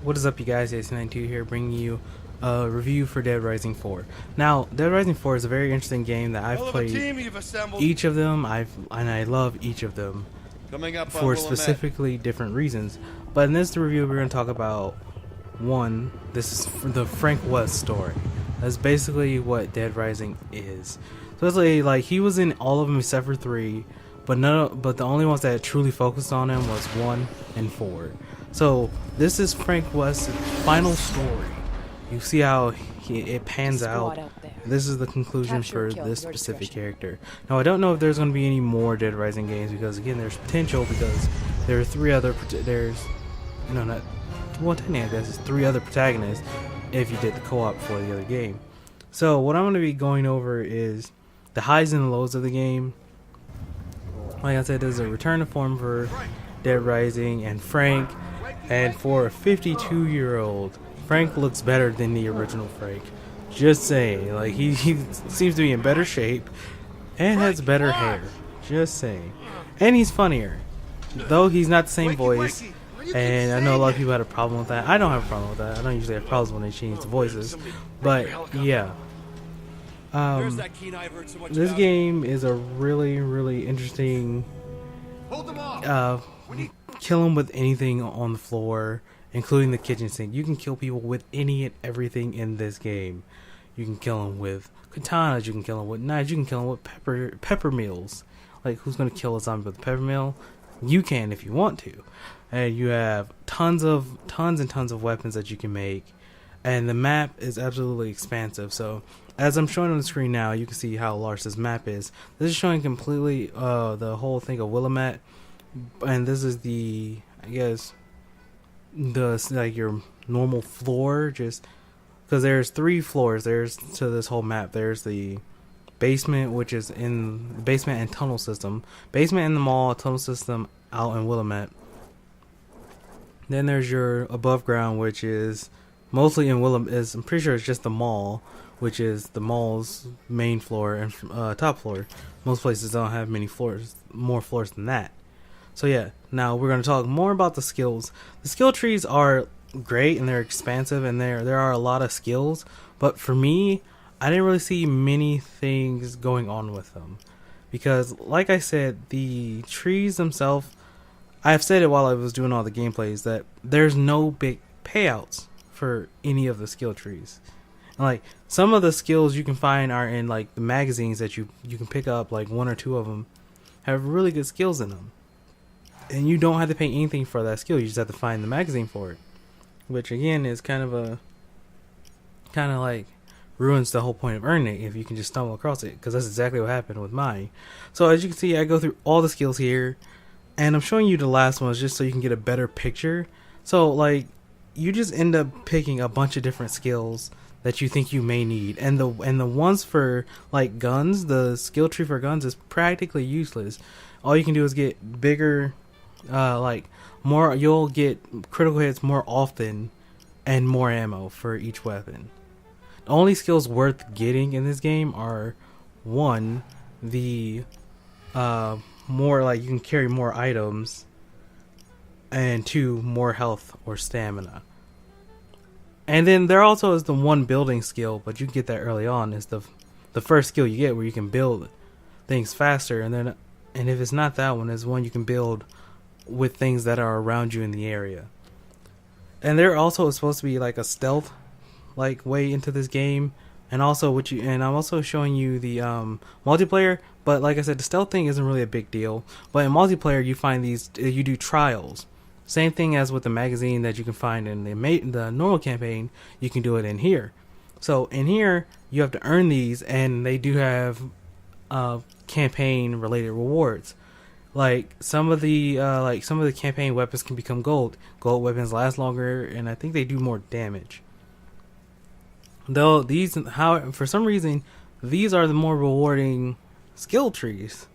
What is up, you guys? It's92 here, bringing you a review for Dead Rising 4. Now, Dead Rising 4 is a very interesting game that I've played each of them. I love each of them for specifically different reasons. But in this review, we're going to talk about one. This is the Frank West story. That's basically what Dead Rising is. So it's like he was in all of them except for 3, but the only ones that truly focused on him was 1 and 4. So this is Frank West's final story. You see how it pans out. This is the conclusion for this specific character. Now I don't know if there's going to be any more Dead Rising games, because again there's potential, because there are 3 other technically I guess it's 3 other protagonists if you did the co-op for the other game. So what I'm going to be going over is the highs and lows of the game. Like I said, there's a return to form for Dead Rising and Frank. And for a 52-year-old, Frank looks better than the original Frank. Just saying. Like, he seems to be in better shape and has better hair. Just saying. And he's funnier. Though he's not the same voice. And I know a lot of people had a problem with that. I don't have a problem with that. I don't usually have problems when they change the voices. But, yeah. This game is a really, really interesting... kill them with anything on the floor, including the kitchen sink. You can kill people with any and everything in this game. You can kill them with katanas, you can kill them with knives, you can kill them with pepper meals. Like, who's going to kill a zombie with a pepper meal? You can if you want to. And you have tons and tons of weapons that you can make. And the map is absolutely expansive. So, as I'm showing on the screen now, you can see how large this map is. This is showing completely the whole thing of Willamette. And this is the, I guess, like your normal floor, just because there's 3 floors. There's to this whole map. There's the basement, which is in the basement and tunnel system. Basement in the mall, tunnel system out in Willamette. Then there's your above ground, which is mostly in Willamette. I'm pretty sure it's just the mall, which is the mall's main floor and top floor. Most places don't have many floors, more floors than that. So yeah, now we're going to talk more about the skills. The skill trees are great and they're expansive, and there are a lot of skills, but for me, I didn't really see many things going on with them. Because like I said, the trees themselves, I've said it while I was doing all the gameplays, that there's no big payouts for any of the skill trees. And like, some of the skills you can find are in like the magazines that you can pick up, like 1 or 2 of them have really good skills in them. And you don't have to pay anything for that skill. You just have to find the magazine for it, which again is kind of like ruins the whole point of earning it if you can just stumble across it, because that's exactly what happened with mine. So as you can see, I go through all the skills here, and I'm showing you the last ones just so you can get a better picture. So like, you just end up picking a bunch of different skills that you think you may need, and the ones for like guns, the skill tree for guns is practically useless. All you can do is get bigger. You'll get critical hits more often and more ammo for each weapon. The only skills worth getting in this game are 1, the more like you can carry more items, and 2, more health or stamina. And then there also is the 1 building skill, but you can get that early on. Is the first skill you get, where you can build things faster, and if it's not that one, it's one you can build with things that are around you in the area. And there also is supposed to be like a stealth like way into this game, and also I'm also showing you the multiplayer. But like I said, the stealth thing isn't really a big deal. But in multiplayer, you find you do trials. Same thing as with the magazine that you can find in the normal campaign. You can do it in here. So in here, you have to earn these, and they do have campaign related rewards. Like some of the campaign weapons can become gold. Gold weapons last longer, and I think they do more damage. Though for some reason, these are the more rewarding skill trees,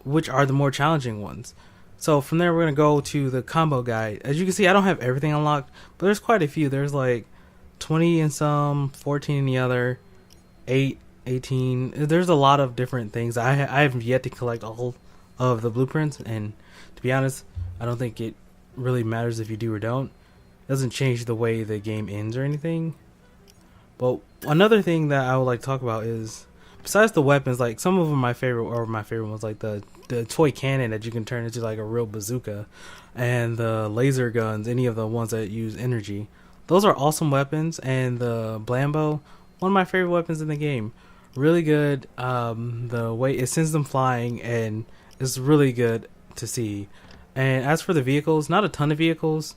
which are the more challenging ones. So from there, we're gonna go to the combo guide. As you can see, I don't have everything unlocked, but there's quite a few. There's like 20 in some, 14 in the other, 8, 18. There's a lot of different things. I have yet to collect all of the blueprints, and to be honest, I don't think it really matters if you do or don't. doesn't change the way the game ends or anything. But another thing that I would like to talk about is, besides the weapons, like some of them my favorite ones, like the toy cannon that you can turn into like a real bazooka, and the laser guns, any of the ones that use energy. Those are awesome weapons, and the Blambo, one of my favorite weapons in the game. Really good. The way it sends them flying, and it's really good to see. And as for the vehicles, not a ton of vehicles,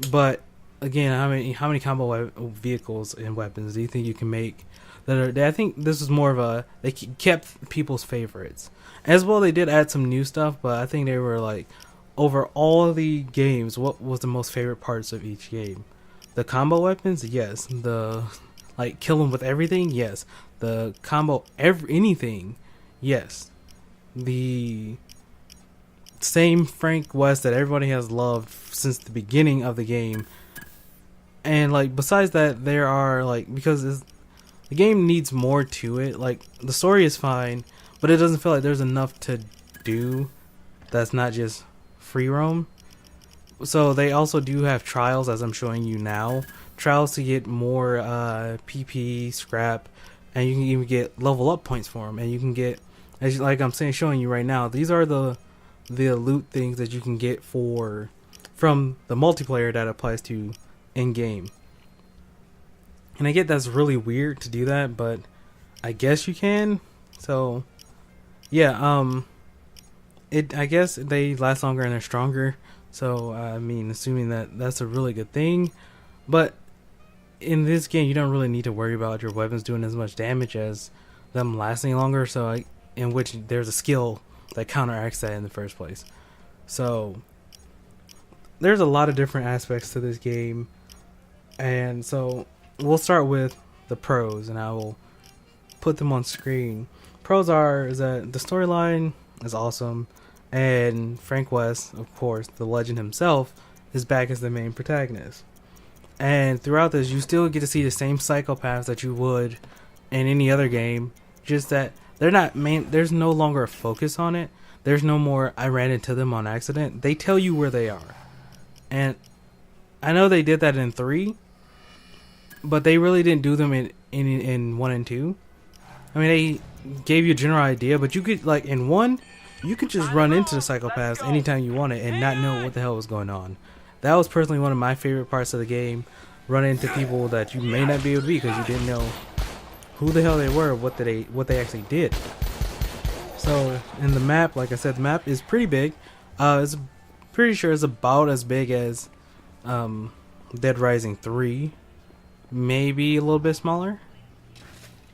but again, how many combo vehicles and weapons do you think you can make? I think this is more of a, they kept people's favorites. As well, they did add some new stuff, but I think they were like, over all the games, what was the most favorite parts of each game? The combo weapons, yes. The like kill them with everything, yes. The combo anything, yes. The same Frank West that everybody has loved since the beginning of the game. And like besides that, there are like, because the game needs more to it. Like the story is fine, but it doesn't feel like there's enough to do that's not just free roam. So they also do have trials, as I'm showing you now. Trials to get more PP, scrap, and you can even get level up points for them. And you can get, like I'm saying, showing you right now, these are the loot things that you can get from the multiplayer that applies to in game. And I get that's really weird to do that, but I guess you can. So yeah, I guess they last longer and they're stronger. So I mean, assuming that that's a really good thing. But in this game, you don't really need to worry about your weapons doing as much damage as them lasting longer. So in which there's a skill that counteracts that in the first place. So there's a lot of different aspects to this game. And so we'll start with the pros, and I will put them on screen. Pros is that the storyline is awesome, and Frank West, of course, the legend himself, is back as the main protagonist. And throughout this, you still get to see the same psychopaths that you would in any other game, just that they're not there's no longer a focus on it. There's no more I ran into them on accident. They tell you where they are. And I know they did that in 3, but they really didn't do them in 1 and 2. I mean, they gave you a general idea, but you could, like, in 1, you could just run into the psychopaths anytime you wanted and not know what the hell was going on. That was personally one of my favorite parts of the game, running into people that you may not be able to beat because you didn't know who the hell they were, what they actually did. So in the map, like I said, the map is pretty big. It's pretty sure it's about as big as Dead Rising 3, maybe a little bit smaller,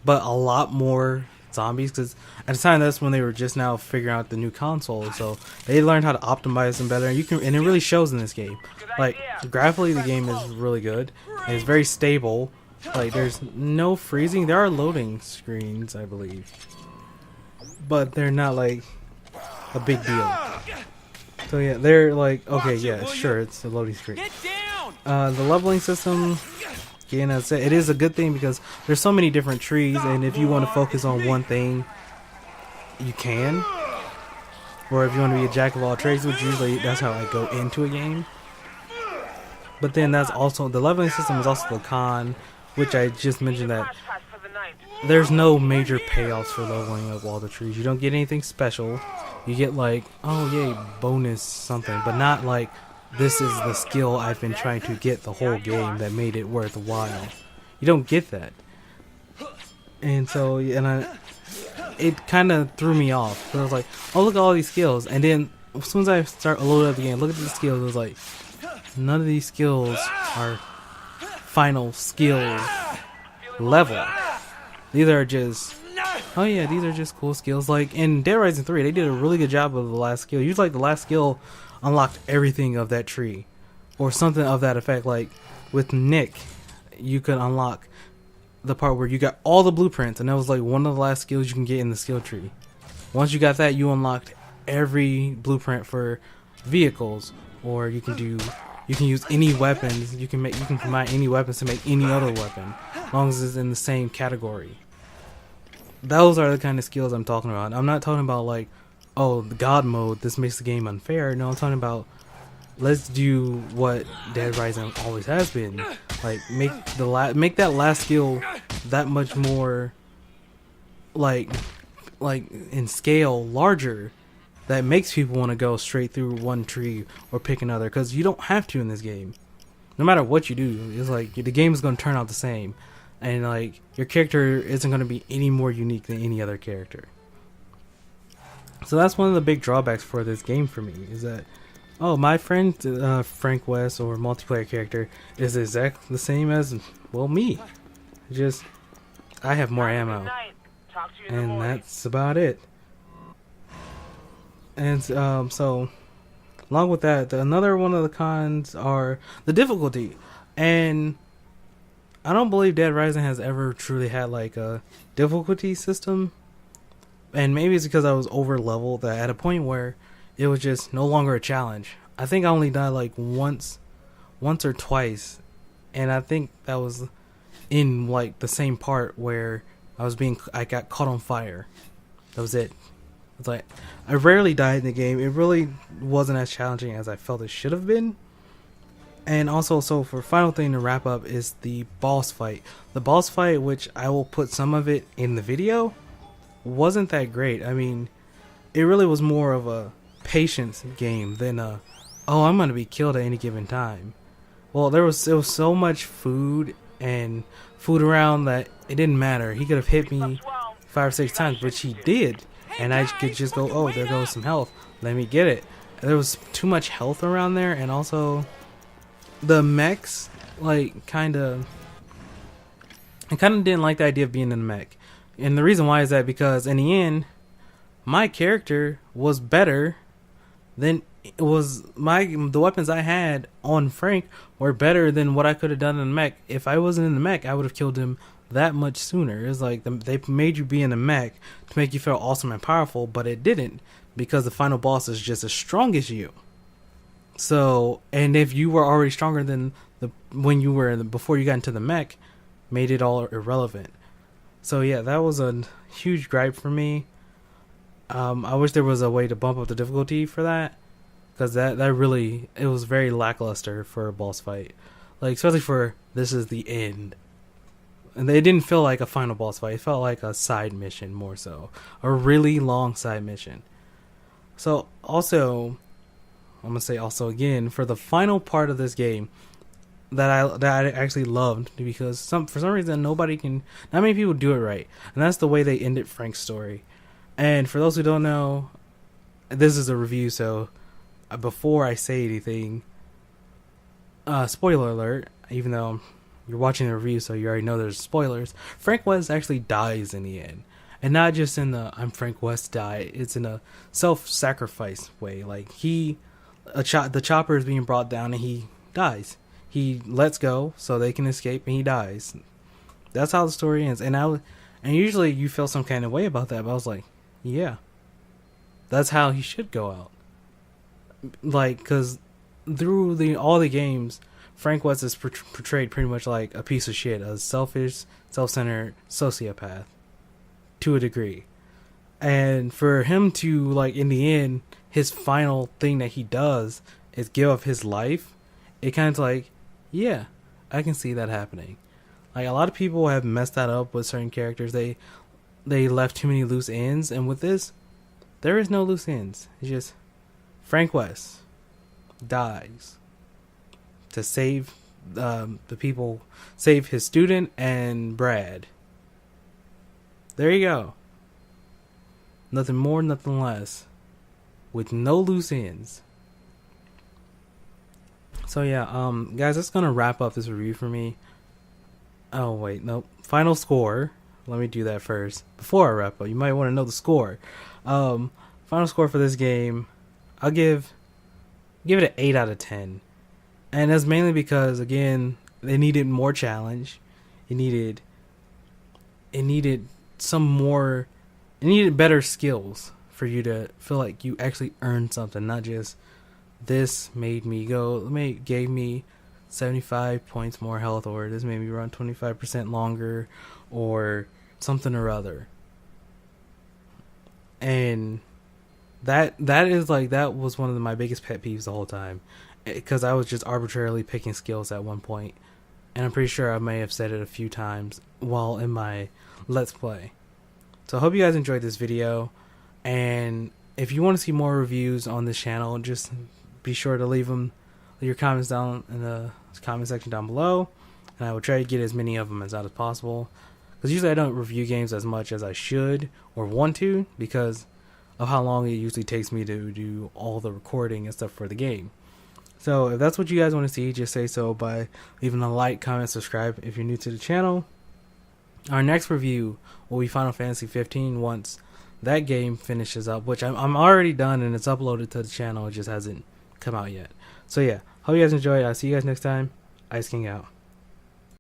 but a lot more zombies, because at the time that's when they were just now figuring out the new console, so they learned how to optimize them better, and it really shows in this game. Like, graphically, the game is really good, and it's very stable. Like, there's no freezing. There are loading screens, I believe, but they're not like a big deal. So yeah, they're like, okay, yeah, sure, it's a loading screen. The leveling system, again, as I said, it is a good thing because there's so many different trees, and if you want to focus on one thing, you can. Or if you want to be a jack of all trades, which usually that's how I go into a game. But then that's also, the leveling system is also the con, which I just mentioned, that there's no major payoffs for leveling up all the trees. You don't get anything special. You get like, oh yay, bonus something, but not like, this is the skill I've been trying to get the whole game that made it worthwhile. You don't get that. And so, it kind of threw me off. Because I was like, oh, look at all these skills. And then, as soon as I start loading up the game, look at the skills, it was like, none of these skills are final skill level. These are just, oh yeah, these are just cool skills. Like, in Dead Rising 3, they did a really good job of the last skill. Usually, like, the last skill unlocked everything of that tree, or something of that effect. Like with Nick, you could unlock the part where you got all the blueprints, and that was like one of the last skills you can get in the skill tree. Once you got that, you unlocked every blueprint for vehicles, or you can use any weapons. You can combine any weapons to make any other weapon, as long as it's in the same category. Those are the kind of skills I'm talking about. I'm not talking about like, oh, the God mode, this makes the game unfair. No, I'm talking about let's do what Dead Rising always has been, like make that last skill that much more like in scale larger, that makes people want to go straight through one tree or pick another, because you don't have to in this game. No matter what you do, it's like the game is going to turn out the same, and like your character isn't going to be any more unique than any other character. So that's one of the big drawbacks for this game for me, is that, oh, my friend Frank West, or multiplayer character, is exactly the same as, well, me. Just, I have more ammo. And that's about it. And so, along with that, another one of the cons are the difficulty. And I don't believe Dead Rising has ever truly had like a difficulty system. And maybe it's because I was over leveled at a point where it was just no longer a challenge. I think I only died like once or twice, and I think that was in like the same part where I got caught on fire. That was it. It's like I rarely died in the game. It really wasn't as challenging as I felt it should have been. And also, so for final thing to wrap up is the boss fight. The boss fight, which I will put some of it in the video, wasn't that great. I mean, it really was more of a patience game than a, oh, I'm gonna be killed at any given time. Well, there was so much food around that it didn't matter. He could have hit me 5 or 6 times, which he did, and I could just go, oh, there goes some health, let me get it. There was too much health around there, and also the mechs, like, I kind of didn't like the idea of being in a mech. And the reason why is that because in the end, my character was better than the weapons I had on Frank were better than what I could have done in the mech. If I wasn't in the mech, I would have killed him that much sooner. It's like they made you be in the mech to make you feel awesome and powerful, but it didn't, because the final boss is just as strong as you. So, and if you were already stronger than before you got into the mech, made it all irrelevant. So yeah, that was a huge gripe for me. I wish there was a way to bump up the difficulty for that, because that really, it was very lackluster for a boss fight. Like, especially for this is the end. And it didn't feel like a final boss fight. It felt like a side mission more so. A really long side mission. So also, I'm going to say also again, for the final part of this game, that I actually loved, because for some reason not many people do it right, and that's the way they ended Frank's story. And for those who don't know, this is a review, so before I say anything, spoiler alert, even though you're watching the review so you already know there's spoilers, Frank West actually dies in the end, and not just in the I'm Frank West die, it's in a self-sacrifice way. Like the chopper is being brought down and he dies. He lets go so they can escape, and he dies. That's how the story ends. And usually you feel some kind of way about that, but I was like, yeah, that's how he should go out. Like, because through all the games, Frank West is portrayed pretty much like a piece of shit, a selfish, self-centered sociopath to a degree. And for him to, like, in the end, his final thing that he does is give up his life, it kind of like, yeah, I can see that happening. Like, a lot of people have messed that up with certain characters. They left too many loose ends, and with this, there is no loose ends. It's just Frank West dies to save the people, save his student and Brad. There you go. Nothing more, nothing less, with no loose ends. So yeah, guys, that's gonna wrap up this review for me. Oh wait, nope. Final score. Let me do that first before I wrap up. You might want to know the score. Final score for this game, I'll give it an 8 out of 10, and that's mainly because, again, they needed more challenge. It needed better skills for you to feel like you actually earned something, not just this gave me 75 points more health, or this made me run 25% longer, or something or other. And that was one of my biggest pet peeves the whole time. because I was just arbitrarily picking skills at one point, and I'm pretty sure I may have said it a few times while in my Let's Play. So I hope you guys enjoyed this video, and if you want to see more reviews on this channel, just be sure to leave your comments down in the comment section down below, and I will try to get as many of them as possible, because usually I don't review games as much as I should or want to, because of how long it usually takes me to do all the recording and stuff for the game. So if that's what you guys want to see, just say so by leaving a like, comment, subscribe if you're new to the channel. Our next review will be Final Fantasy 15 once that game finishes up, which I'm already done and it's uploaded to the channel. It just hasn't come out yet. So yeah, hope you guys enjoyed. I'll see you guys next time. Ice King out.